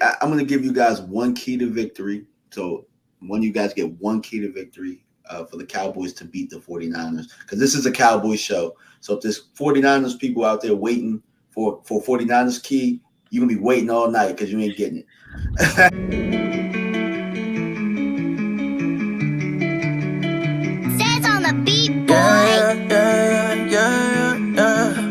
I'm going to give you guys one key to victory. So one, you guys get one key to victory for the Cowboys to beat the 49ers, because this is a Cowboys show. So if there's 49ers people out there waiting for 49ers key, you're going to be waiting all night because you ain't getting it. Says on the beat, boy. Yeah.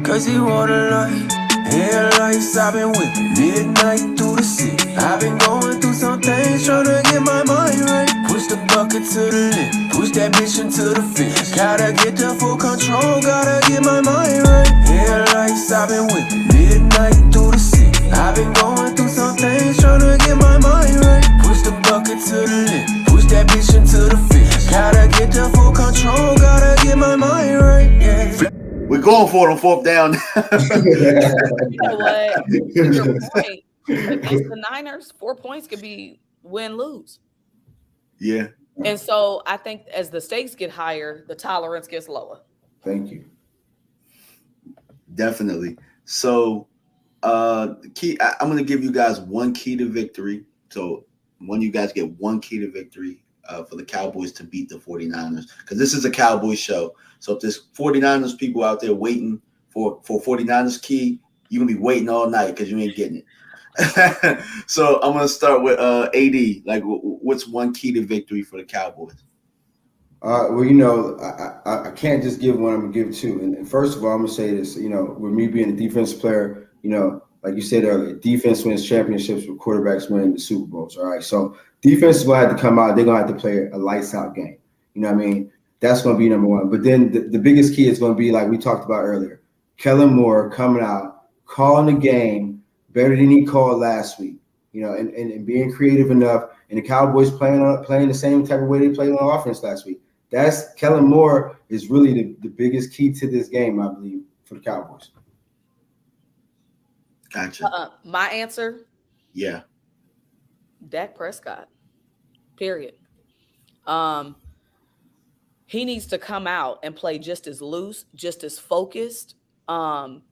Cause he wanna light. Headlights, I've been whipping midnight through the city. I've been going through some things, tryna get my mind right. Push the bucket to the limit, push that bitch into the finish. Gotta get the full control, gotta get my mind right. Headlights, I've been whipping midnight through the city. I've been going through some things, tryna get my mind right. Push the bucket to the limit, push that bitch into the finish. Gotta get the full control, gotta get my mind right. Yeah. We're going for it on fourth down. You know what? To your point, against the Niners, 4 points could be win-lose. Yeah. And so I think as the stakes get higher, the tolerance gets lower. Thank you. Definitely. So I'm going to give you guys one key to victory. So one, you guys get one key to victory for the Cowboys to beat the 49ers, because this is a Cowboys show. So if there's 49ers people out there waiting for 49ers key, you're going to be waiting all night because you ain't getting it. So I'm going to start with AD. Like, what's one key to victory for the Cowboys? Well, you know, I can't just give one. I'm gonna give two. And first of all, I'm gonna say this. You know, with me being a defensive player, you know, like you said earlier, defense wins championships, with quarterbacks winning the Super Bowls. All right, so defense is gonna have to come out. They're gonna have to play a lights out game. You know what I mean? That's gonna be number one. But then the biggest key is gonna be, like we talked about earlier, Kellen Moore coming out, calling the game better than he called last week. You know, and being creative enough, and the Cowboys playing the same type of way they played on offense last week. That's Kellen Moore is really the biggest key to this game, I believe, for the Cowboys. Gotcha. My answer, Yeah. Dak Prescott, period. He needs to come out and play just as loose, just as focused. And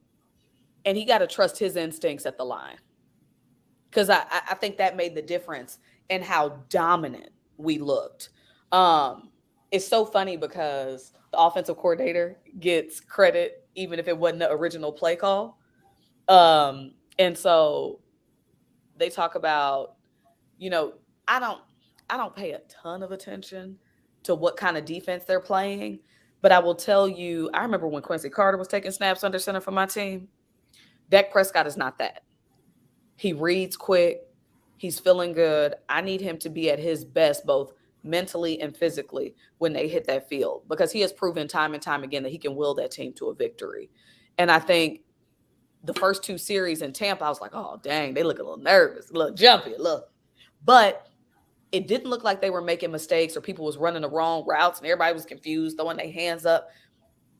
he got to trust his instincts at the line. Because I think that made the difference in how dominant we looked. It's so funny because the offensive coordinator gets credit even if it wasn't the original play call. And so they talk about, you know, I don't pay a ton of attention to what kind of defense they're playing, but I will tell you, I remember when Quincy Carter was taking snaps under center for my team. Dak Prescott is not that. He reads quick. He's feeling good. I need him to be at his best, both mentally and physically, when they hit that field, because he has proven time and time again that he can will that team to a victory. And I think the first two series in Tampa, I was like, oh, dang, they look a little nervous, a little jumpy, but it didn't look like they were making mistakes or people was running the wrong routes and everybody was confused, throwing their hands up.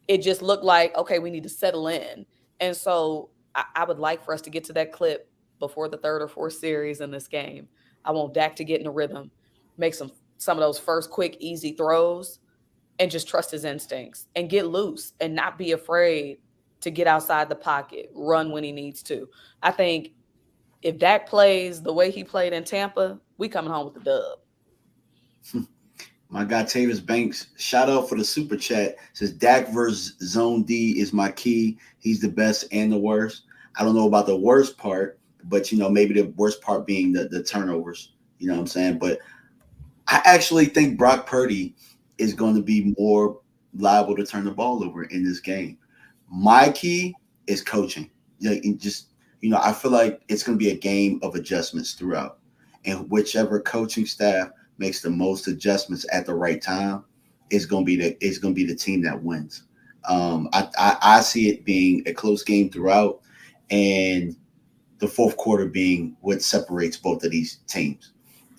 It just looked like, okay, we need to settle in. And so I would like for us to get to that clip before the third or fourth series in this game. I want Dak to get in a rhythm, make some of those first quick, easy throws, and just trust his instincts and get loose and not be afraid to get outside the pocket, run when he needs to. I think if Dak plays the way he played in Tampa, we coming home with the dub. My guy Tavis Banks, shout out for the super chat. Says Dak versus Zone D is my key. He's the best and the worst. I don't know about the worst part, but you know, maybe the worst part being the turnovers. You know what I'm saying? But I actually think Brock Purdy is going to be more liable to turn the ball over in this game. My key is coaching. I feel like it's going to be a game of adjustments throughout, and whichever coaching staff makes the most adjustments at the right time is going to be the team that wins. I see it being a close game throughout, and the fourth quarter being what separates both of these teams.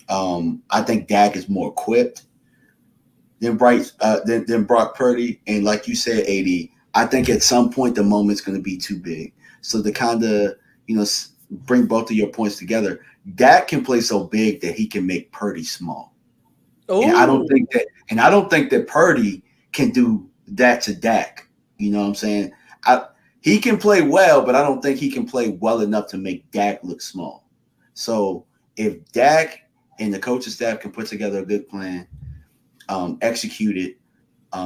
I think Dak is more equipped than Brock Purdy, and like you said, AD, I think at some point the moment's going to be too big. So to kind of bring both of your points together, Dak can play so big that he can make Purdy small. Ooh. And I don't think that Purdy can do that to Dak. You know what I'm saying? He can play well, but I don't think he can play well enough to make Dak look small. So if Dak and the coaching staff can put together a good plan, execute it,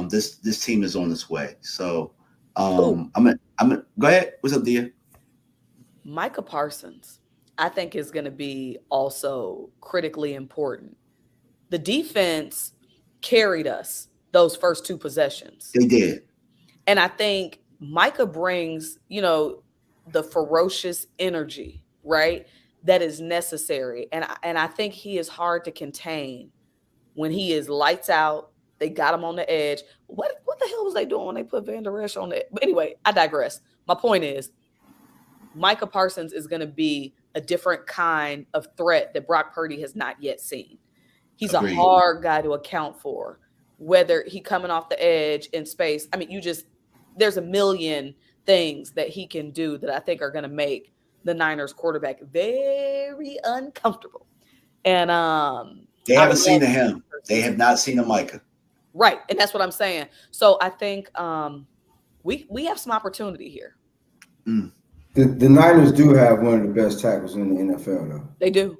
this team is on its way. So I'm gonna go ahead. What's up, Dia? Micah Parsons, I think, is going to be also critically important. The defense carried us those first two possessions. They did. And I think Micah brings, the ferocious energy, right? That is necessary. And I think he is hard to contain when he is lights out. They got him on the edge. What the hell was they doing when they put Van Der Esch on it? But anyway, I digress. My point is, Micah Parsons is going to be a different kind of threat that Brock Purdy has not yet seen. He's Agreed. A hard guy to account for, whether he coming off the edge in space. I mean, there's a million things that he can do that I think are going to make the Niners quarterback very uncomfortable. And they haven't seen him. They have not seen a Micah. Right. And that's what I'm saying. So I think we have some opportunity here. The Niners do have one of the best tackles in the NFL, though. They do.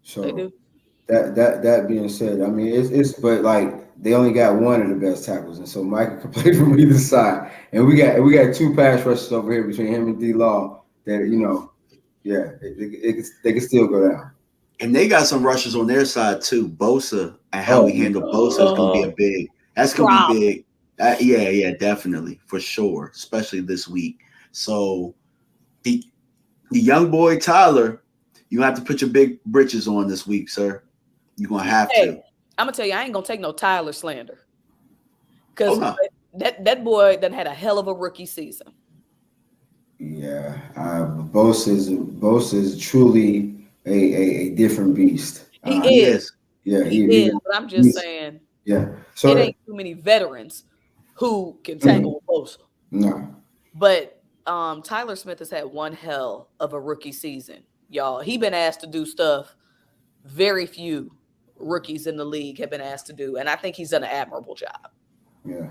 So they do. That being said, I mean it's but like they only got one of the best tackles, and so Micah can play from either side. And we got two pass rushes over here between him and D-Law that they can still go down. And they got some rushes on their side too. Bosa and how we handle Bosa is gonna be a big. That's gonna be big. Yeah, definitely for sure, especially this week. So the young boy Tyler, you have to put your big britches on this week, sir. You're gonna have to. I'm gonna tell you, I ain't gonna take no Tyler slander, because that boy done had a hell of a rookie season. Yeah, Bosa is truly a different beast. He is. Yeah, he is. But I'm just saying. Yeah. So it ain't too many veterans who can tackle Bosa. No. But Tyler Smith has had one hell of a rookie season, y'all. He been asked to do stuff very few rookies in the league have been asked to do, and I think he's done an admirable job. Yeah.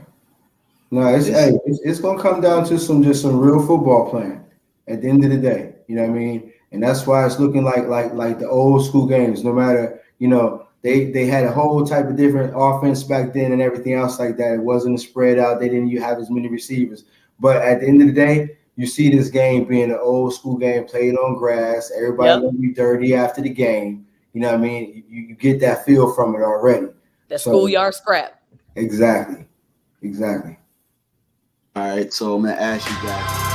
No, it's gonna come down to some real football playing at the end of the day. You know what I mean? And that's why it's looking like the old school games. No matter, they had a whole type of different offense back then and everything else like that. It wasn't a spread out. They didn't have as many receivers. But at the end of the day, you see this game being an old school game played on grass. Everybody gonna be dirty after the game. You know what I mean? You get that feel from it already. That schoolyard scrap. Exactly. All right, so I'm gonna ask you guys.